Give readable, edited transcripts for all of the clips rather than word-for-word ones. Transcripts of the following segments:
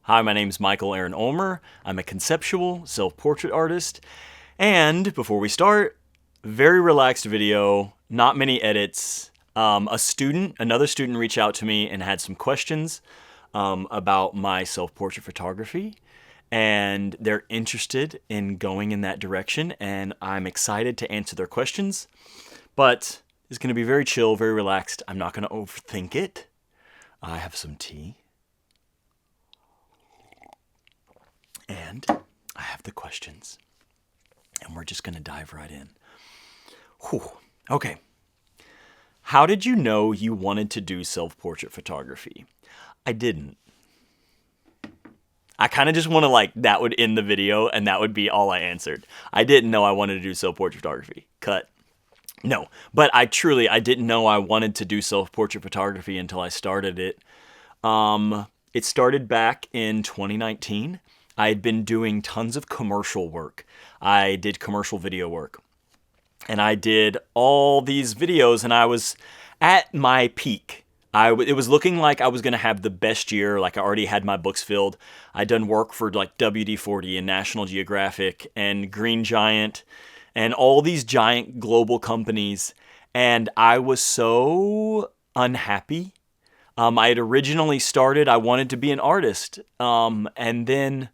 Hi, my name's Michael Aaron Ulmer. I'm a conceptual self-portrait artist. And before we start, very relaxed video, not many edits. Another student reached out to me and had some questions about my self-portrait photography. And they're interested in going in that direction, and I'm excited to answer their questions. But it's going to be very chill, very relaxed. I'm not going to overthink it. I have some tea. And I have the questions. And we're just going to dive right in. Whew. Okay. How did you know you wanted to do self-portrait photography? I didn't. I kind of just want to that would end the video and that would be all I answered. I didn't know I wanted to do self-portrait photography. Cut. No, but I didn't know I wanted to do self-portrait photography until I started it. It started back in 2019. I had been doing tons of commercial work. I did commercial video work. And I did all these videos and I was at my peak. It was looking like I was going to have the best year. Like I already had my books filled. I'd done work for WD-40 and National Geographic and Green Giant and all these giant global companies. And I was so unhappy. I had originally started, I wanted to be an artist. And then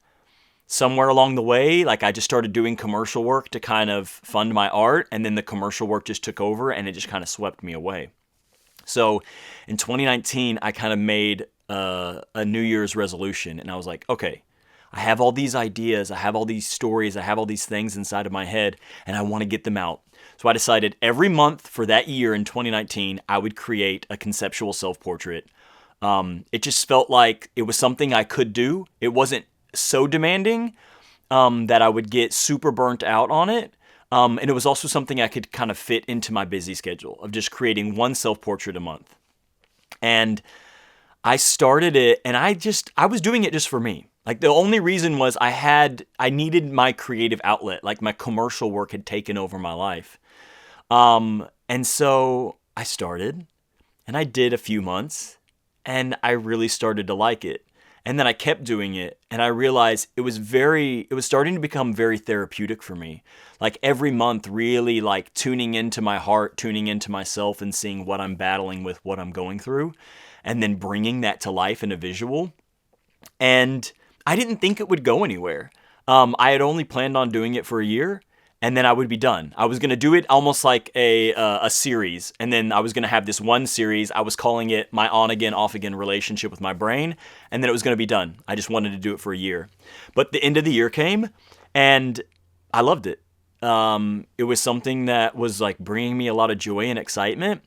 somewhere along the way, I just started doing commercial work to kind of fund my art. And then the commercial work just took over and it just kind of swept me away. So in 2019, I kind of made a New Year's resolution. And I was like, okay, I have all these ideas. I have all these stories. I have all these things inside of my head. And I want to get them out. So I decided every month for that year in 2019, I would create a conceptual self-portrait. It just felt like it was something I could do. It wasn't so demanding that I would get super burnt out on it. And it was also something I could kind of fit into my busy schedule of just creating one self-portrait a month. And I started it and I was doing it just for me. The only reason was I needed my creative outlet. My commercial work had taken over my life. And so I started and I did a few months and I really started to like it. And then I kept doing it and I realized it was starting to become very therapeutic for me. Every month really tuning into my heart, tuning into myself and seeing what I'm battling with, what I'm going through, and then bringing that to life in a visual. And I didn't think it would go anywhere. I had only planned on doing it for a year and then I would be done. I was going to do it almost like a series. And then I was going to have this one series. I was calling it my on-again, off-again relationship with my brain. And then it was going to be done. I just wanted to do it for a year. But the end of the year came and I loved it. It was something that was bringing me a lot of joy and excitement.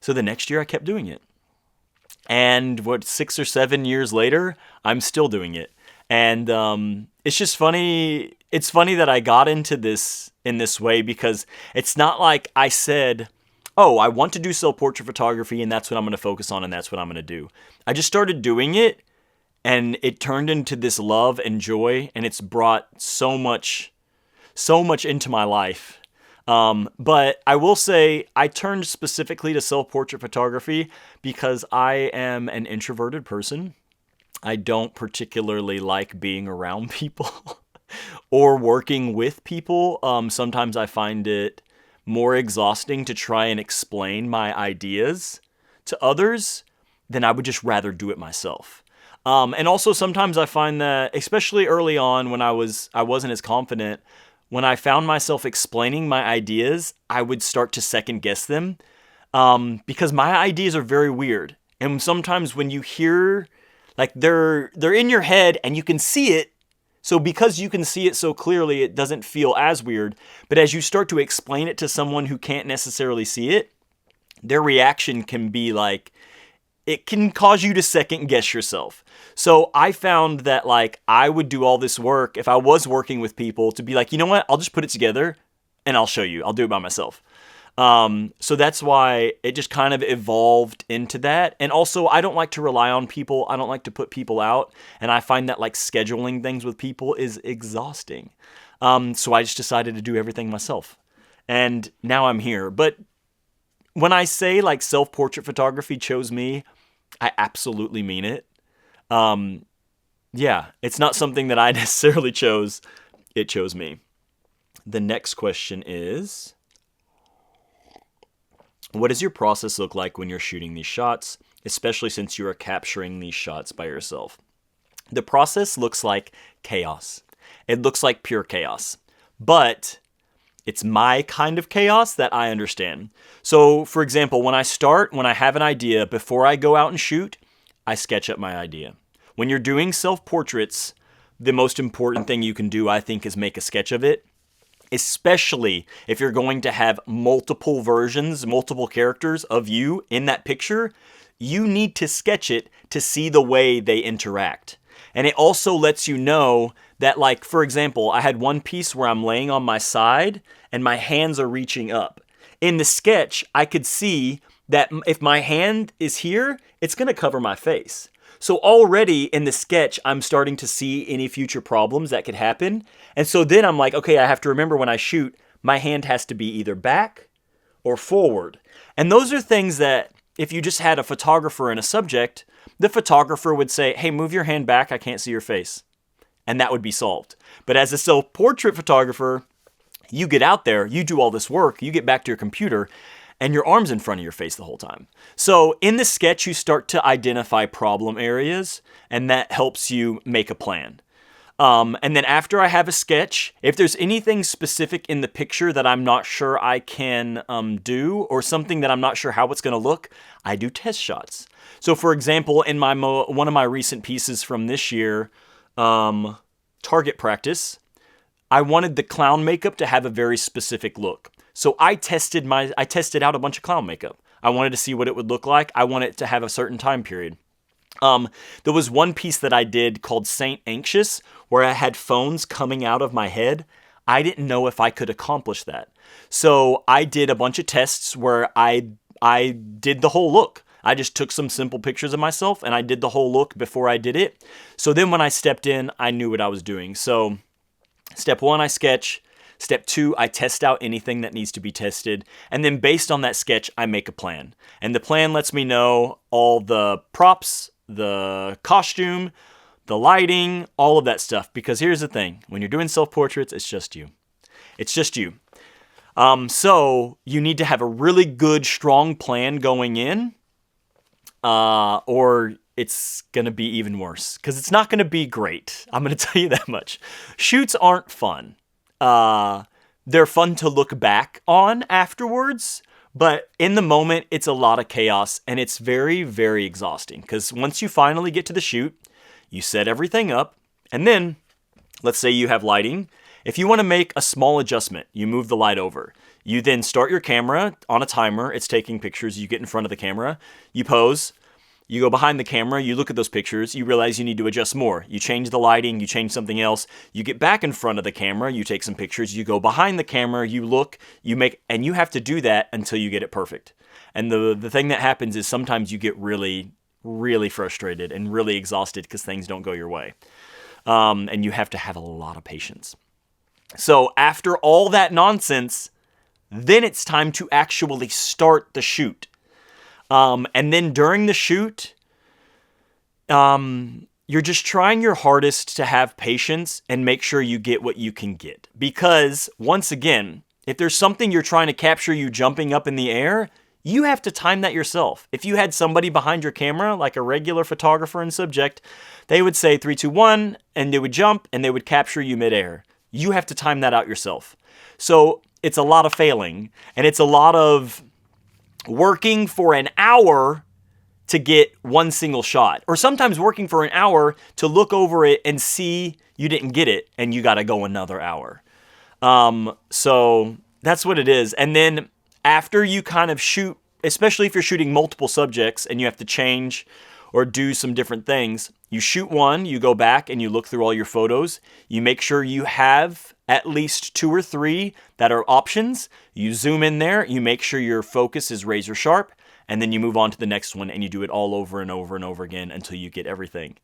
So the next year I kept doing it. And 6 or 7 years later, I'm still doing it. And it's just funny. It's funny that I got into this in this way because it's not like I said, oh, I want to do self-portrait photography and that's what I'm going to focus on and that's what I'm going to do. I just started doing it and it turned into this love and joy and it's brought so much into my life. But I will say I turned specifically to self-portrait photography because I am an introverted person. I don't particularly like being around people or working with people. Sometimes I find it more exhausting to try and explain my ideas to others than I would just rather do it myself. And also sometimes I find that, especially early on when I wasn't as confident, when I found myself explaining my ideas, I would start to second guess them because my ideas are very weird. And sometimes when you hear they're in your head and you can see it. So because you can see it so clearly, it doesn't feel as weird. But as you start to explain it to someone who can't necessarily see it, their reaction can be it can cause you to second guess yourself. So I found that I would do all this work if I was working with people to be you know what, I'll just put it together and I'll show you. I'll do it by myself. So that's why it just kind of evolved into that. And also I don't like to rely on people. I don't like to put people out. And I find that scheduling things with people is exhausting. So I just decided to do everything myself. And now I'm here. But when I say self-portrait photography chose me, I absolutely mean it. yeah, it's not something that I necessarily chose. It chose me. The next question is, what does your process look like when you're shooting these shots, especially since you are capturing these shots by yourself? The process looks like chaos. It looks like pure chaos. But it's my kind of chaos that I understand. So, for example, when I have an idea, before I go out and shoot, I sketch up my idea. When you're doing self-portraits, the most important thing you can do, I think, is make a sketch of it. Especially if you're going to have multiple versions, multiple characters of you in that picture, you need to sketch it to see the way they interact. And it also lets you know that, like, for example, I had one piece where I'm laying on my side and my hands are reaching up. In the sketch, I could see that if my hand is here, it's going to cover my face. So already in the sketch, I'm starting to see any future problems that could happen. And so then I'm like, okay, I have to remember when I shoot, my hand has to be either back or forward. And those are things that if you just had a photographer and a subject, the photographer would say, hey, move your hand back, I can't see your face. And that would be solved. But as a self-portrait photographer, you get out there, you do all this work, you get back to your computer, and your arm's in front of your face the whole time. So in the sketch, you start to identify problem areas, and that helps you make a plan. And then after I have a sketch, if there's anything specific in the picture that I'm not sure I can do, or something that I'm not sure how it's going to look, I do test shots. So for example, in one of my recent pieces from this year, target practice, I wanted the clown makeup to have a very specific look. So I tested out a bunch of clown makeup. I wanted to see what it would look like. I want it to have a certain time period. There was one piece that I did called Saint Anxious, where I had phones coming out of my head. I didn't know if I could accomplish that. So I did a bunch of tests where I did the whole look. I just took some simple pictures of myself and I did the whole look before I did it. So then when I stepped in, I knew what I was doing. So step 1, I sketch. Step 2, I test out anything that needs to be tested. And then based on that sketch, I make a plan. And the plan lets me know all the props, the costume, the lighting, all of that stuff. Because here's the thing. When you're doing self-portraits, it's just you. It's just you. So you need to have a really good, strong plan going in. Or it's going to be even worse. Because it's not going to be great. I'm going to tell you that much. Shoots aren't fun. They're fun to look back on afterwards, but in the moment, it's a lot of chaos and it's very, very exhausting because once you finally get to the shoot, you set everything up and then let's say you have lighting. If you want to make a small adjustment, you move the light over. You then start your camera on a timer. It's taking pictures. You get in front of the camera, you pose. You go behind the camera, you look at those pictures, you realize you need to adjust more. You change the lighting, you change something else. You get back in front of the camera, you take some pictures, you go behind the camera, you look, you make, and you have to do that until you get it perfect. And the thing that happens is sometimes you get really, really frustrated and really exhausted because things don't go your way. And you have to have a lot of patience. So after all that nonsense, then it's time to actually start the shoot. And then during the shoot, you're just trying your hardest to have patience and make sure you get what you can get. Because, once again, if there's something you're trying to capture you jumping up in the air, you have to time that yourself. If you had somebody behind your camera, like a regular photographer and subject, they would say 3, 2, 1, and they would jump and they would capture you midair. You have to time that out yourself. So it's a lot of failing, and it's a lot of working for an hour to get one single shot, or sometimes working for an hour to look over it and see you didn't get it and you got to go another hour. So that's what it is. And then after you kind of shoot, especially if you're shooting multiple subjects and you have to change or do some different things, you shoot one, you go back and you look through all your photos. You make sure you have at least 2 or 3 that are options. You zoom in there, you make sure your focus is razor sharp, and then you move on to the next one and you do it all over and over and over again until you get everything.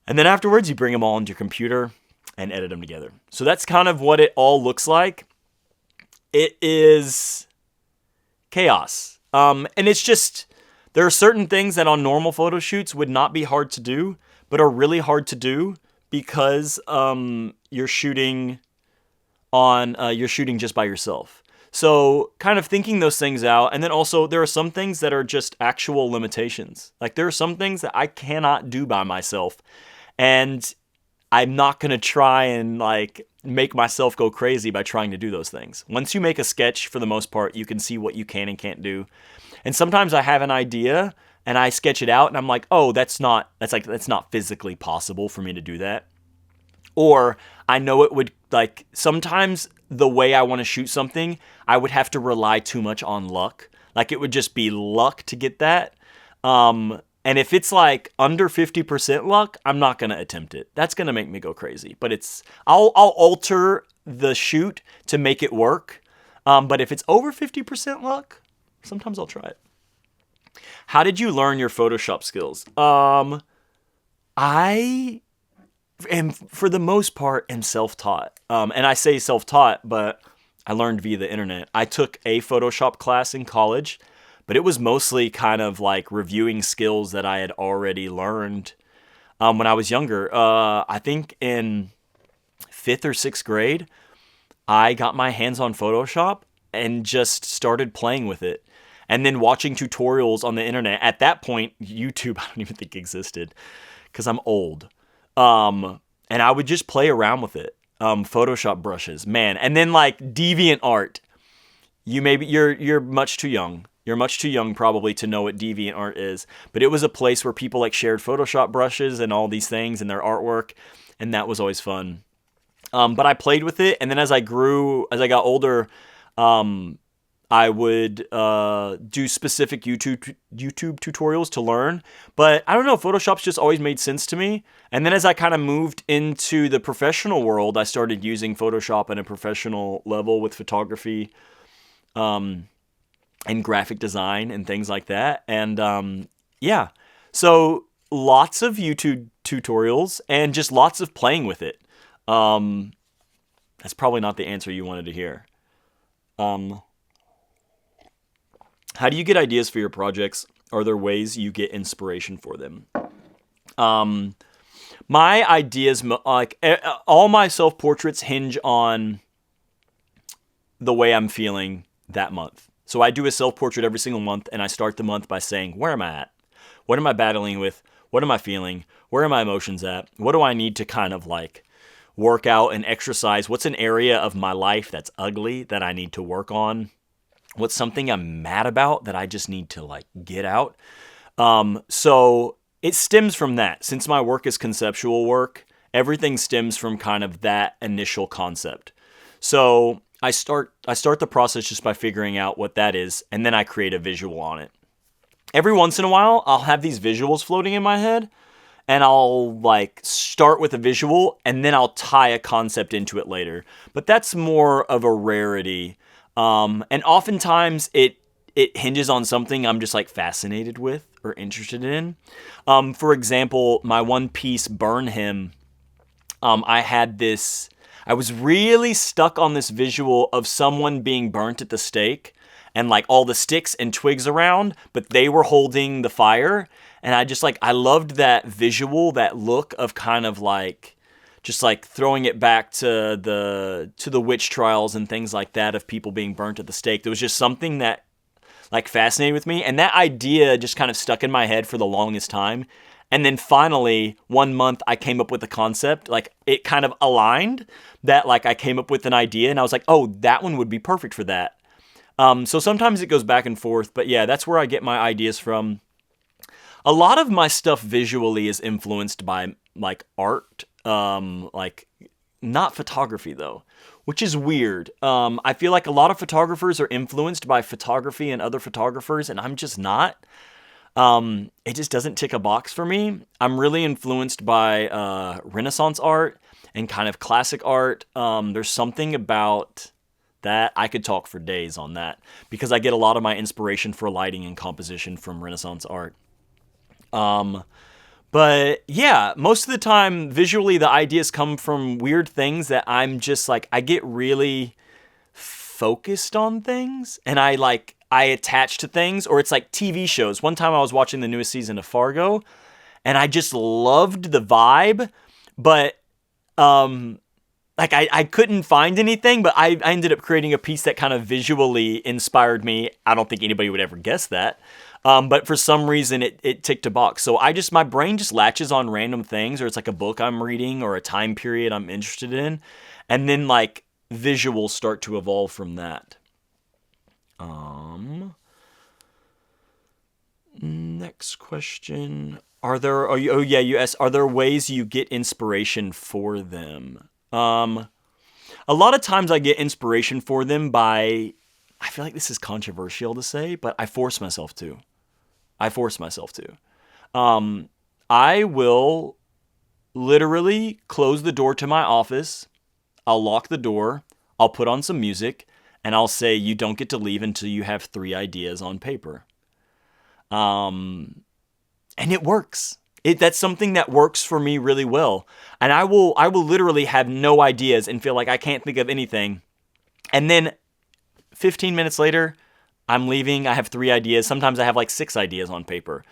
And then afterwards, you bring them all into your computer and edit them together. So that's kind of what it all looks like. It is chaos. And it's just, there are certain things that on normal photo shoots would not be hard to do, but are really hard to do because you're shooting just by yourself. So kind of thinking those things out. And then also there are some things that are just actual limitations. Like there are some things that I cannot do by myself. And I'm not going to try and like make myself go crazy by trying to do those things. Once you make a sketch, for the most part, you can see what you can and can't do. And sometimes I have an idea and I sketch it out and I'm like, oh, that's not physically possible for me to do that. Or I know it would, like, sometimes the way I want to shoot something, I would have to rely too much on luck. Like, it would just be luck to get that. And if it's like under 50% luck, I'm not going to attempt it. That's going to make me go crazy. But I'll alter the shoot to make it work. But if it's over 50% luck, sometimes I'll try it. How did you learn your Photoshop skills? I am, for the most part, am self-taught. And I say self-taught, but I learned via the internet. I took a Photoshop class in college, but it was mostly kind of like reviewing skills that I had already learned when I was younger. I think in 5th or 6th grade, I got my hands on Photoshop and just started playing with it. And then watching tutorials on the internet. At that point, YouTube, I don't even think existed because I'm old. And I would just play around with it. Photoshop brushes, man. And then like DeviantArt. You're much too young. You're much too young probably to know what DeviantArt is. But it was a place where people like shared Photoshop brushes and all these things and their artwork. And that was always fun. But I played with it. And then as I got older, I would do specific YouTube tutorials to learn. But I don't know, Photoshop's just always made sense to me. And then as I kind of moved into the professional world, I started using Photoshop at a professional level with photography and graphic design and things like that. And yeah, so lots of YouTube tutorials and just lots of playing with it. That's probably not the answer you wanted to hear. How do you get ideas for your projects? Are there ways you get inspiration for them? My ideas, like all my self-portraits hinge on the way I'm feeling that month. So I do a self-portrait every single month, and I start the month by saying, where am I at? What am I battling with? What am I feeling? Where are my emotions at? What do I need to kind of like work out and exercise? What's an area of my life that's ugly that I need to work on? What's something I'm mad about that I just need to like get out? So it stems from that. Since my work is conceptual work, everything stems from kind of that initial concept. So I start the process just by figuring out what that is, and then I create a visual on it. Every once in a while, I'll have these visuals floating in my head, and I'll like start with a visual, and then I'll tie a concept into it later. But that's more of a rarity. And oftentimes it hinges on something I'm just like fascinated with or interested in. For example, my one piece Burn Him, I was really stuck on this visual of someone being burnt at the stake and like all the sticks and twigs around, but they were holding the fire. And I loved that visual, that look of kind of like, just like throwing it back to the witch trials and things like that of people being burnt at the stake. There was just something that like fascinated with me. And that idea just kind of stuck in my head for the longest time. And then finally, one month I came up with a concept, like it kind of aligned that like I came up with an idea and I was like, oh, that one would be perfect for that. So sometimes it goes back and forth, but yeah, that's where I get my ideas from. A lot of my stuff visually is influenced by like art, like not photography though, which is weird. I feel like a lot of photographers are influenced by photography and other photographers, and I'm just not. It just doesn't tick a box for me. I'm really influenced by Renaissance art and kind of classic art. There's something about that. I could talk for days on that because I get a lot of my inspiration for lighting and composition from Renaissance art. But yeah, most of the time visually the ideas come from weird things that I'm just like, I get really focused on things and I attach to things, or it's like TV shows. One time I was watching the newest season of Fargo and I just loved the vibe, but like I couldn't find anything, but I ended up creating a piece that kind of visually inspired me. I don't think anybody would ever guess that. But for some reason it ticked a box. So my brain just latches on random things, or it's like a book I'm reading or a time period I'm interested in. And then like visuals start to evolve from that. Next question. You asked, are there ways you get inspiration for them? A lot of times I get inspiration for them by, I feel like this is controversial to say, but I force myself to. I will literally close the door to my office. I'll lock the door. I'll put on some music, and I'll say, you don't get to leave until you have 3 ideas on paper. And it works. That's something that works for me really well. And I will literally have no ideas and feel like I can't think of anything. And then 15 minutes later, I'm leaving. I have 3 ideas. Sometimes I have like 6 ideas on paper.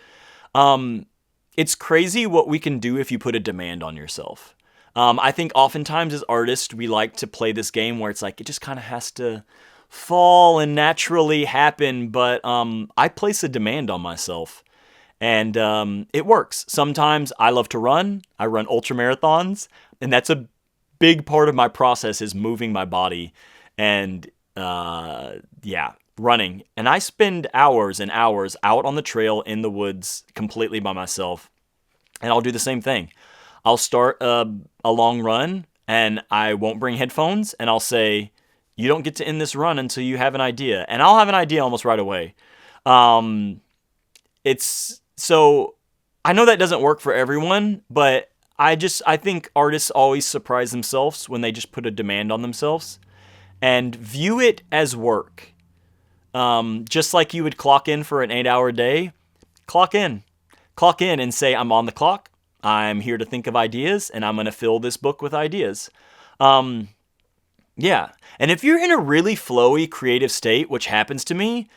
It's crazy what we can do if you put a demand on yourself. I think oftentimes as artists, we like to play this game where it's like, it just kind of has to fall and naturally happen. But I place a demand on myself. And it works. Sometimes I love to run. I run ultra marathons. And that's a big part of my process, is moving my body. And running. And I spend hours and hours out on the trail in the woods completely by myself. And I'll do the same thing. I'll start a long run and I won't bring headphones. And I'll say, you don't get to end this run until you have an idea. And I'll have an idea almost right away. So I know that doesn't work for everyone, but I think artists always surprise themselves when they just put a demand on themselves, and view it as work. Just like you would clock in for an 8-hour day, clock in and say, I'm on the clock. I'm here to think of ideas, and I'm going to fill this book with ideas. And if you're in a really flowy creative state, which happens to me,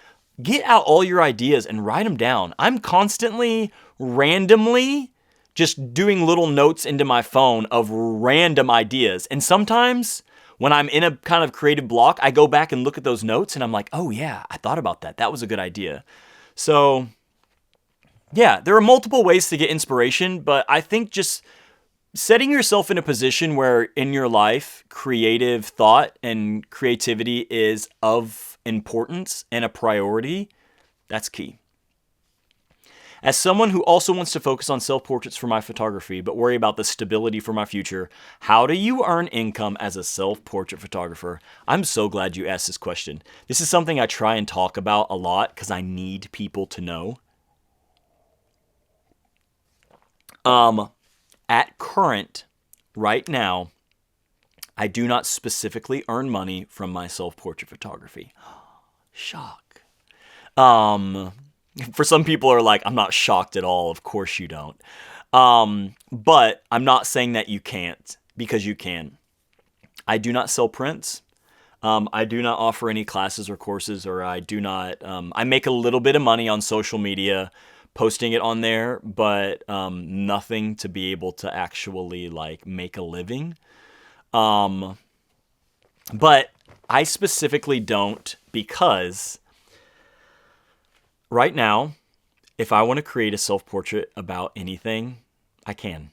get out all your ideas and write them down. I'm constantly, randomly, just doing little notes into my phone of random ideas. And sometimes when I'm in a kind of creative block, I go back and look at those notes and I'm like, oh yeah, I thought about that. That was a good idea. So yeah, there are multiple ways to get inspiration, but I think just setting yourself in a position where in your life, creative thought and creativity is of importance and a priority, that's key. As someone who also wants to focus on self-portraits for my photography, but worry about the stability for my future, how do you earn income as a self-portrait photographer? I'm so glad you asked this question. This is something I try and talk about a lot because I need people to know. At current, right now, I do not specifically earn money from my self-portrait photography. Shock. For some people are like, I'm not shocked at all. Of course you don't. But I'm not saying that you can't, because you can. I do not sell prints. I do not offer any classes or courses, or I do not, I make a little bit of money on social media posting it on there, but nothing to be able to actually like make a living. But I specifically don't, because right now, if I want to create a self-portrait about anything, I can.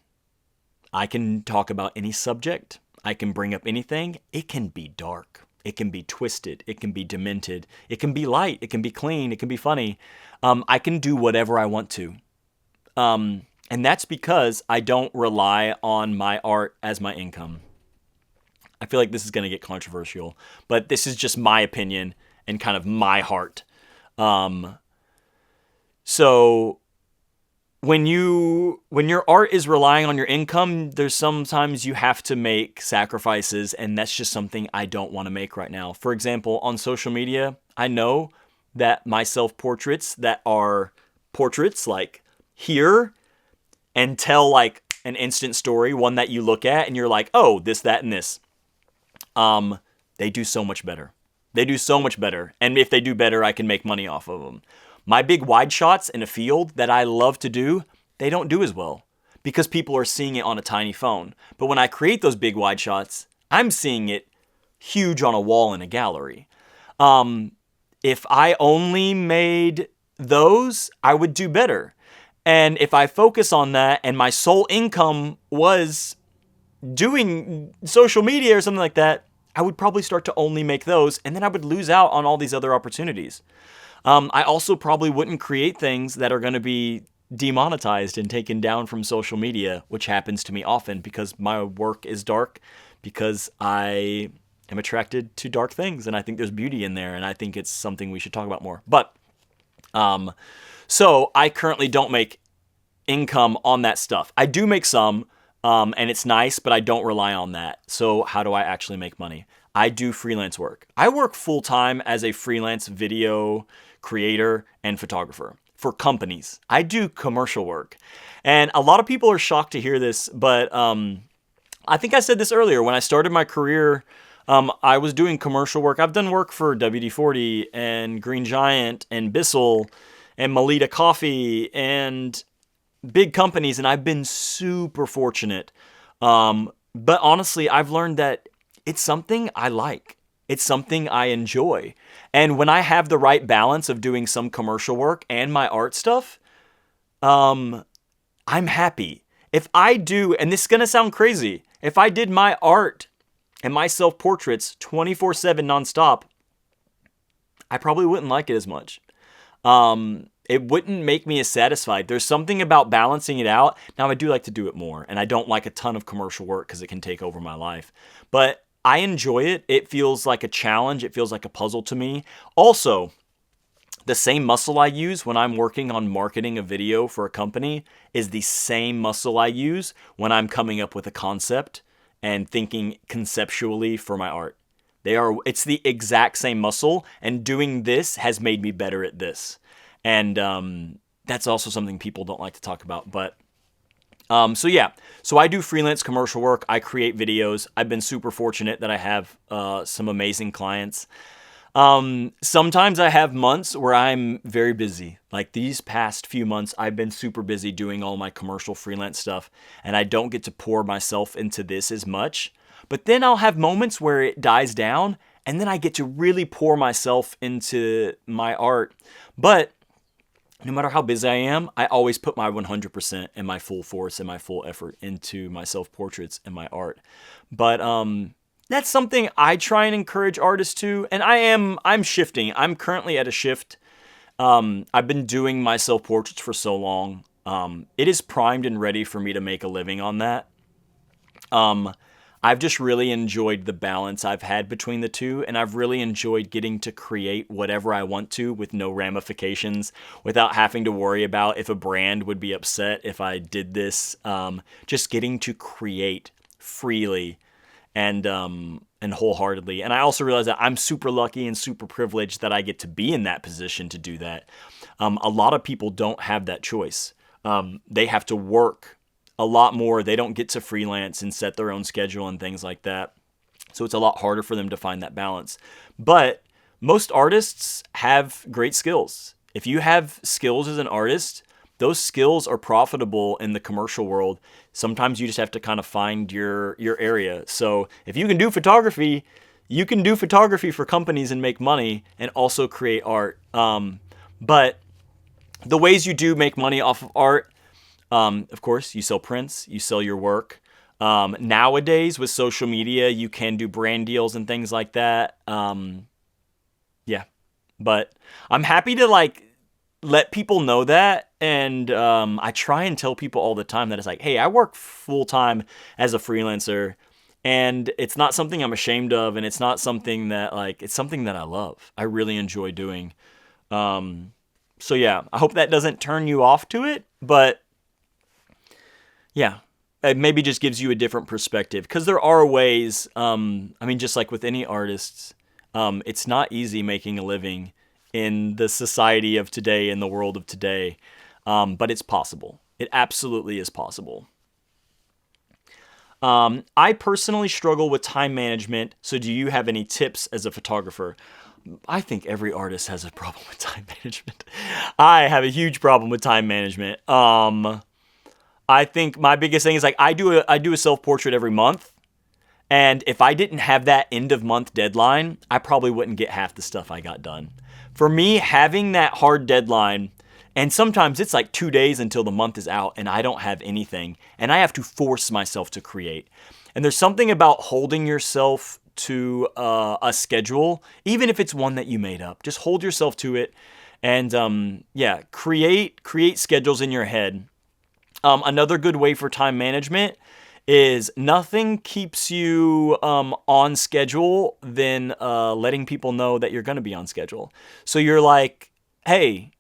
I can talk about any subject. I can bring up anything. It can be dark. It can be twisted. It can be demented. It can be light. It can be clean. It can be funny. I can do whatever I want to. And that's because I don't rely on my art as my income. I feel like this is going to get controversial, but this is just my opinion and kind of my heart. So when your art is relying on your income, there's sometimes you have to make sacrifices, and that's just something I don't want to make right now. For example, on social media, I know that my self-portraits that are portraits like here and tell like an instant story, one that you look at and you're like, oh, this, that, and this. They do so much better. They do so much better. And if they do better, I can make money off of them. My big wide shots in a field that I love to do, they don't do as well because people are seeing it on a tiny phone. But when I create those big wide shots, I'm seeing it huge on a wall in a gallery. If I only made those, I would do better. And if I focus on that and my sole income was doing social media or something like that, I would probably start to only make those, and then I would lose out on all these other opportunities. I also probably wouldn't create things that are going to be demonetized and taken down from social media, which happens to me often because my work is dark, because I am attracted to dark things, and I think there's beauty in there, and I think it's something we should talk about more. But so I currently don't make income on that stuff. I do make some, and it's nice, but I don't rely on that. So how do I actually make money? I do freelance work. I work full time as a freelance video creator and photographer for companies. I do commercial work. And a lot of people are shocked to hear this, but I think I said this earlier. When I started my career, I was doing commercial work. I've done work for WD-40 and Green Giant and Bissell and Melita Coffee and big companies, and I've been super fortunate. But honestly, I've learned that it's something I like. It's something I enjoy. And when I have the right balance of doing some commercial work and my art stuff, I'm happy. If I do, and this is going to sound crazy, if I did my art and my self-portraits 24/7 nonstop, I probably wouldn't like it as much. It wouldn't make me as satisfied. There's something about balancing it out. Now, I do like to do it more, and I don't like a ton of commercial work because it can take over my life. But I enjoy it. It feels like a challenge. It feels like a puzzle to me. Also, the same muscle I use when I'm working on marketing a video for a company is the same muscle I use when I'm coming up with a concept and thinking conceptually for my art. It's the exact same muscle, and doing this has made me better at this. And that's also something people don't like to talk about. But so I do freelance commercial work. I create videos. I've been super fortunate that I have some amazing clients. Sometimes I have months where I'm very busy. Like these past few months, I've been super busy doing all my commercial freelance stuff, and I don't get to pour myself into this as much. But then I'll have moments where it dies down, and then I get to really pour myself into my art. But no matter how busy I am, I always put my 100% and my full force and my full effort into my self-portraits and my art. But that's something I try and encourage artists to, and I'm shifting. I'm currently at a shift. I've been doing my self-portraits for so long. It is primed and ready for me to make a living on that. I've just really enjoyed the balance I've had between the two, and I've really enjoyed getting to create whatever I want to with no ramifications, without having to worry about if a brand would be upset if I did this. Just getting to create freely and wholeheartedly. And I also realize that I'm super lucky and super privileged that I get to be in that position to do that. A lot of people don't have that choice. They have to work a lot more. They don't get to freelance and set their own schedule and things like that. So it's a lot harder for them to find that balance. But most artists have great skills. If you have skills as an artist, those skills are profitable in the commercial world. Sometimes you just have to kind of find your area. So if you can do photography, you can do photography for companies and make money and also create art. But the ways you do make money off of art, of course, you sell prints, you sell your work. Nowadays with social media, you can do brand deals and things like that. But I'm happy to let people know that. And I try and tell people all the time that it's like, hey, I work full time as a freelancer, and it's not something I'm ashamed of. And it's not something that it's something that I love. I really enjoy doing. So yeah, I hope that doesn't turn you off to it, but yeah, it maybe just gives you a different perspective, because there are ways, just like with any artists, it's not easy making a living in the society of today, in the world of today, but it's possible. It absolutely is possible. I personally struggle with time management, so do you have any tips as a photographer? I think every artist has a problem with time management. I have a huge problem with time management. I think my biggest thing is like I do a self-portrait every month. And if I didn't have that end of month deadline, I probably wouldn't get half the stuff I got done. For me, having that hard deadline, and sometimes it's like 2 days until the month is out and I don't have anything, and I have to force myself to create. And there's something about holding yourself to a schedule, even if it's one that you made up. Just hold yourself to it, and create schedules in your head. Another good way for time management is nothing keeps you on schedule than letting people know that you're going to be on schedule. So you're like, hey,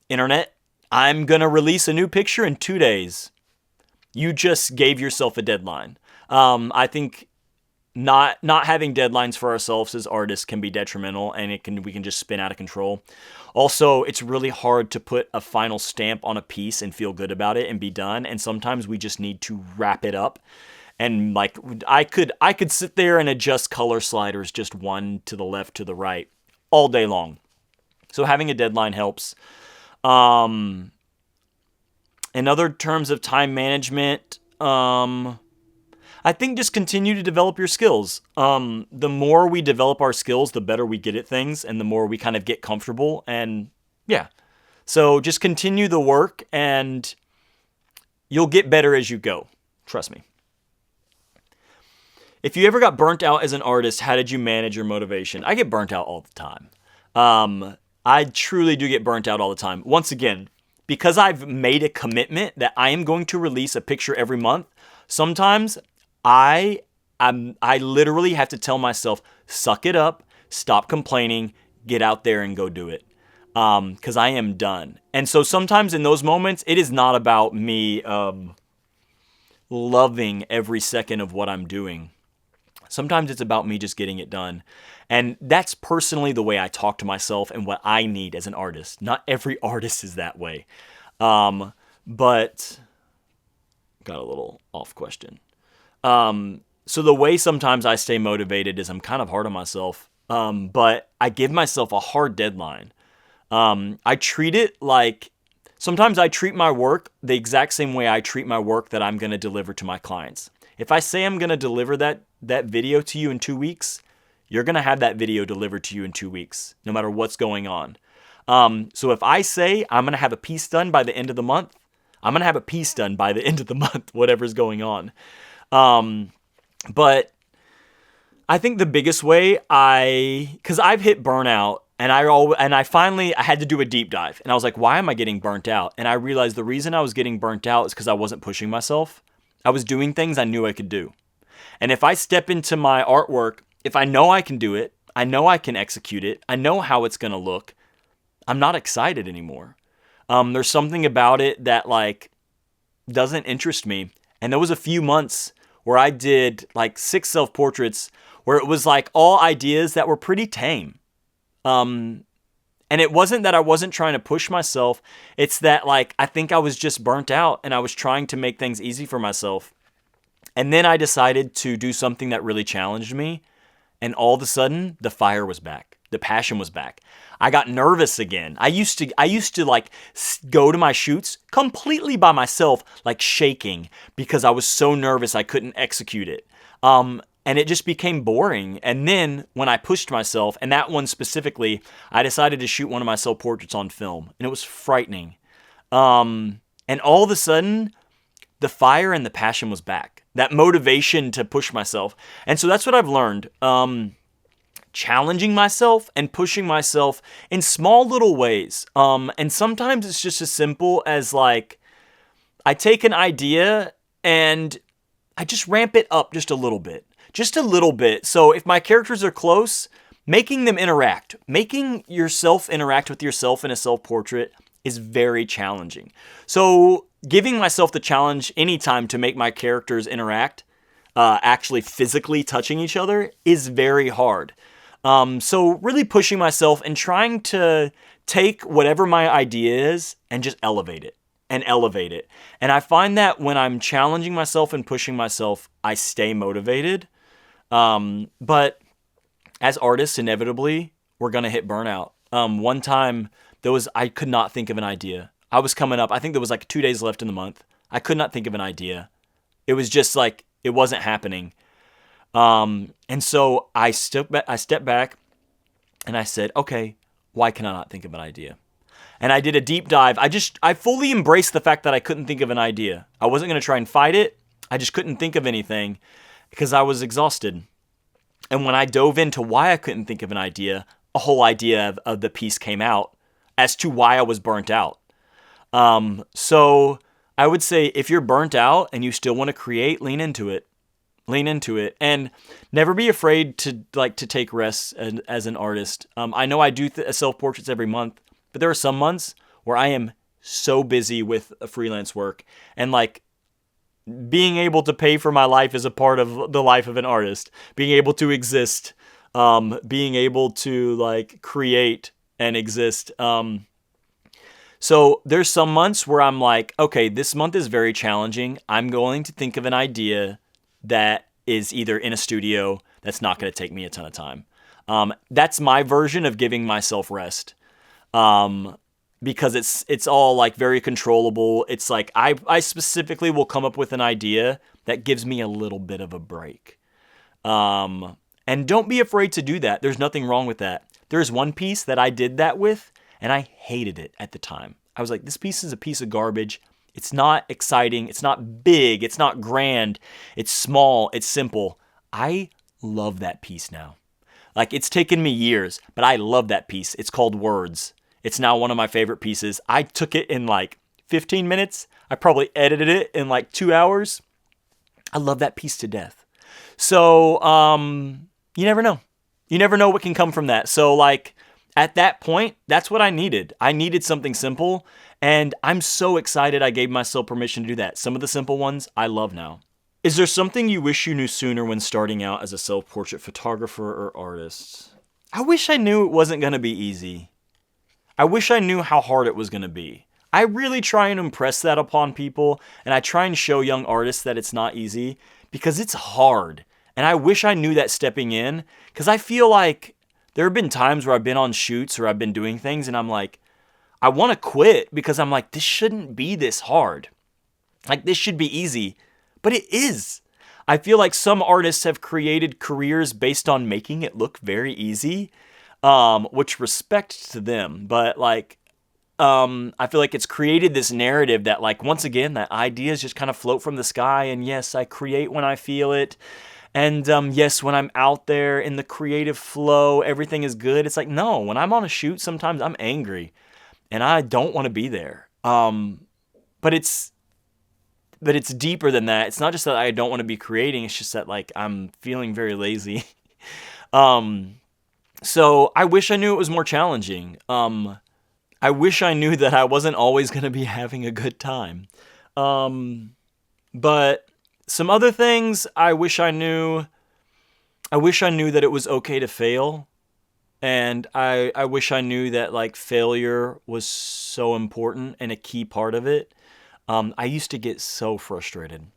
internet, I'm going to release a new picture in 2 days. You just gave yourself a deadline. I think not having deadlines for ourselves as artists can be detrimental, and we can just spin out of control. Also, it's really hard to put a final stamp on a piece and feel good about it and be done. And sometimes we just need to wrap it up. And like I could sit there and adjust color sliders just one to the left, to the right all day long. So having a deadline helps. In other terms of time management, I think just continue to develop your skills. The more we develop our skills, the better we get at things, and the more we kind of get comfortable. And yeah, so just continue the work, and you'll get better as you go. Trust me. If you ever got burnt out as an artist, how did you manage your motivation? I get burnt out all the time. I truly do get burnt out all the time. Once again, because I've made a commitment that I am going to release a picture every month, sometimes I literally have to tell myself, suck it up, stop complaining, get out there and go do it. Because I am done. And so sometimes in those moments, it is not about me loving every second of what I'm doing. Sometimes it's about me just getting it done. And that's personally the way I talk to myself and what I need as an artist. Not every artist is that way. But got a little off question. So the way sometimes I stay motivated is I'm kind of hard on myself, but I give myself a hard deadline. I treat it like, sometimes I treat my work the exact same way I treat my work that I'm going to deliver to my clients. If I say I'm going to deliver that video to you in 2 weeks, you're going to have that video delivered to you in 2 weeks, no matter what's going on. So if I say I'm going to have a piece done by the end of the month, I'm going to have a piece done by the end of the month, whatever's going on. But I think the biggest way because I've hit burnout, and I finally had to do a deep dive, and I was like, why am I getting burnt out? And I realized the reason I was getting burnt out is because I wasn't pushing myself. I was doing things I knew I could do. And if I step into my artwork, if I know I can do it, I know I can execute it, I know how it's going to look, I'm not excited anymore. There's something about it that like doesn't interest me. And there was a few months where I did like 6 self-portraits where it was like all ideas that were pretty tame. And it wasn't that I wasn't trying to push myself. It's that like I think I was just burnt out and I was trying to make things easy for myself. And then I decided to do something that really challenged me. And all of a sudden, the fire was back. The passion was back. I got nervous again. I used to like go to my shoots completely by myself, like shaking because I was so nervous I couldn't execute it. And it just became boring. And then when I pushed myself, and that one specifically, I decided to shoot one of my self-portraits on film, and it was frightening. And all of a sudden, the fire and the passion was back. That motivation to push myself. And so that's what I've learned. Challenging myself and pushing myself in small little ways. And sometimes it's just as simple as like, I take an idea and I just ramp it up just a little bit. Just a little bit. So if my characters are close, making them interact. Making yourself interact with yourself in a self-portrait is very challenging. So giving myself the challenge anytime to make my characters interact, actually physically touching each other, is very hard. So really pushing myself and trying to take whatever my idea is and just elevate it. And elevate it. And I find that when I'm challenging myself and pushing myself, I stay motivated. But as artists, inevitably, we're going to hit burnout. One time, I could not think of an idea. I was coming up, I think there was like 2 days left in the month. I could not think of an idea. It was just like, it wasn't happening. And so I stepped back and I said, okay, why can I not think of an idea? And I did a deep dive. I fully embraced the fact that I couldn't think of an idea. I wasn't going to try and fight it. I just couldn't think of anything because I was exhausted. And when I dove into why I couldn't think of an idea, a whole idea of the piece came out as to why I was burnt out. So I would say if you're burnt out and you still want to create, lean into it. Lean into it and never be afraid to take rests as an artist. I know I do self-portraits every month, but there are some months where I am so busy with freelance work and like being able to pay for my life is a part of the life of an artist. Being able to exist, being able to like create and exist. So there's some months where I'm like, okay, this month is very challenging. I'm going to think of an idea that is either in a studio that's not going to take me a ton of time. That's my version of giving myself rest. Because it's all like very controllable. It's like I specifically will come up with an idea that gives me a little bit of a break. And don't be afraid to do that. There's nothing wrong with that. There's one piece that I did that with, and I hated it at the time. I was like, this piece is a piece of garbage. It's not exciting. It's not big. It's not grand. It's small. It's simple. I love that piece now. Like, it's taken me years, but I love that piece. It's called Words. It's now one of my favorite pieces. I took it in like 15 minutes. I probably edited it in like 2 hours. I love that piece to death. So, you never know. You never know what can come from that. So like at that point, that's what I needed. I needed something simple, and I'm so excited I gave myself permission to do that. Some of the simple ones I love now. Is there something you wish you knew sooner when starting out as a self-portrait photographer or artist? I wish I knew it wasn't going to be easy. I wish I knew how hard it was going to be. I really try and impress that upon people, and I try and show young artists that it's not easy because it's hard. And I wish I knew that stepping in, because I feel like there have been times where I've been on shoots or I've been doing things and I'm like, I want to quit because I'm like, this shouldn't be this hard. Like, this should be easy. But it is. I feel like some artists have created careers based on making it look very easy, which respect to them. But like, I feel like it's created this narrative that like, once again, that ideas just kind of float from the sky. And yes, I create when I feel it. And yes, when I'm out there in the creative flow, everything is good. It's like, no, when I'm on a shoot, sometimes I'm angry and I don't want to be there. But it's deeper than that. It's not just that I don't want to be creating. It's just that like I'm feeling very lazy. So I wish I knew it was more challenging. I wish I knew that I wasn't always going to be having a good time. But some other things I wish I knew. I wish I knew that it was okay to fail. And I wish I knew that like failure was so important and a key part of it. I used to get so frustrated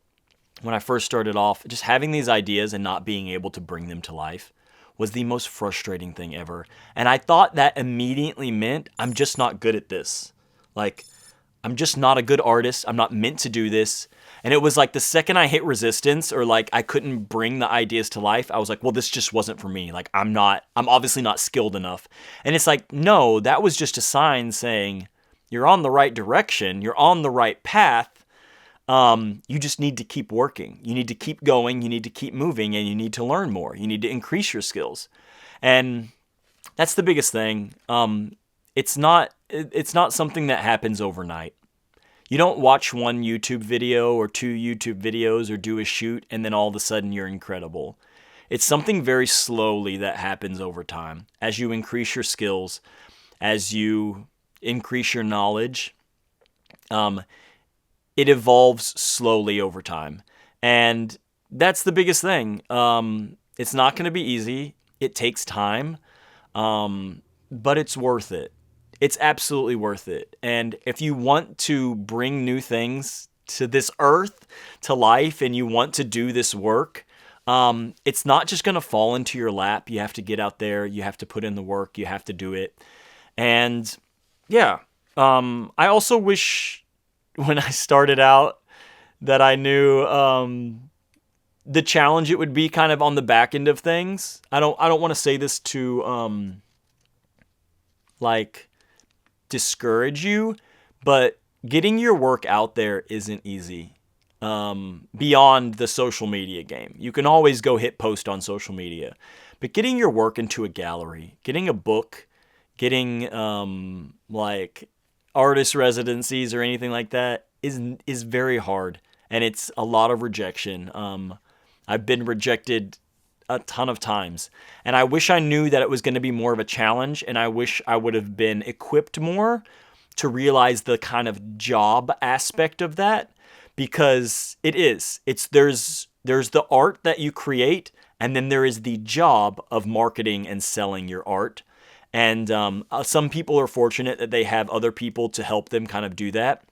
when I first started off. Just having these ideas and not being able to bring them to life was the most frustrating thing ever. And I thought that immediately meant I'm just not good at this. Like, I'm just not a good artist. I'm not meant to do this. And it was like the second I hit resistance or like I couldn't bring the ideas to life, I was like, well, this just wasn't for me. Like, I'm obviously not skilled enough. And it's like, no, that was just a sign saying, you're on the right direction. You're on the right path. You just need to keep working. You need to keep going. You need to keep moving, and you need to learn more. You need to increase your skills. And that's the biggest thing. It's not something that happens overnight. You don't watch one YouTube video or 2 YouTube videos or do a shoot and then all of a sudden you're incredible. It's something very slowly that happens over time. As you increase your skills, as you increase your knowledge, it evolves slowly over time. And that's the biggest thing. It's not going to be easy. It takes time, but it's worth it. It's absolutely worth it. And if you want to bring new things to this earth, to life, and you want to do this work, it's not just going to fall into your lap. You have to get out there. You have to put in the work. You have to do it. And yeah, I also wish when I started out that I knew the challenge it would be kind of on the back end of things. I don't want to say this to like discourage you, but getting your work out there isn't easy. Beyond the social media game, you can always go hit post on social media, but getting your work into a gallery, getting a book, getting like artist residencies or anything like that is very hard, and it's a lot of rejection. I've been rejected a ton of times, and I wish I knew that it was going to be more of a challenge, and I wish I would have been equipped more to realize the kind of job aspect of that, because there's the art that you create, and then there is the job of marketing and selling your art. And some people are fortunate that they have other people to help them kind of do that.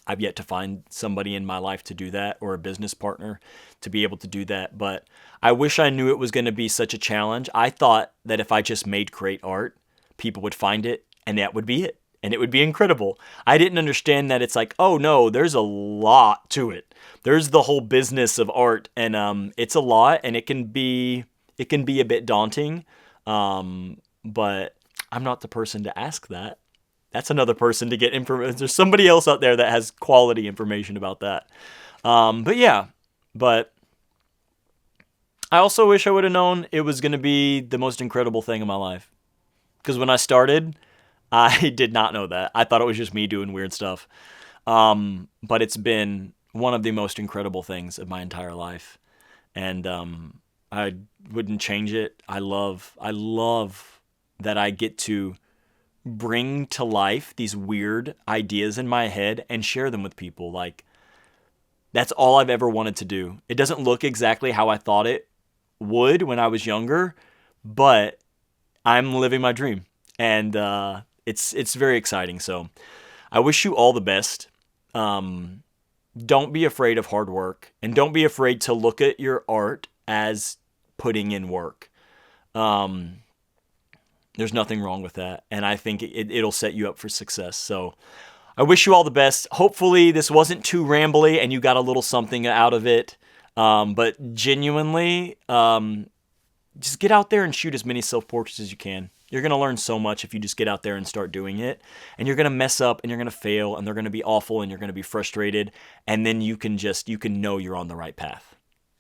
I've yet to find somebody in my life to do that, or a business partner to be able to do that. But I wish I knew it was going to be such a challenge. I thought that if I just made great art, people would find it and that would be it. And it would be incredible. I didn't understand that it's like, oh no, there's a lot to it. There's the whole business of art, and it's a lot, and it can be a bit daunting. But I'm not the person to ask that. That's another person to get information. There's somebody else out there that has quality information about that. But yeah, but I also wish I would have known it was going to be the most incredible thing in my life. Because when I started, I did not know that. I thought it was just me doing weird stuff. But it's been one of the most incredible things of my entire life. And I wouldn't change it. I love that I get to bring to life these weird ideas in my head and share them with people. Like, that's all I've ever wanted to do. It doesn't look exactly how I thought it would when I was younger, but I'm living my dream, and it's very exciting. So I wish you all the best. Don't be afraid of hard work, and don't be afraid to look at your art as putting in work. There's nothing wrong with that, and I think it'll set you up for success. So I wish you all the best. Hopefully this wasn't too rambly and you got a little something out of it. But genuinely, just get out there and shoot as many self-portraits as you can. You're going to learn so much if you just get out there and start doing it. And you're going to mess up, and you're going to fail, and they're going to be awful, and you're going to be frustrated. And then you can know you're on the right path.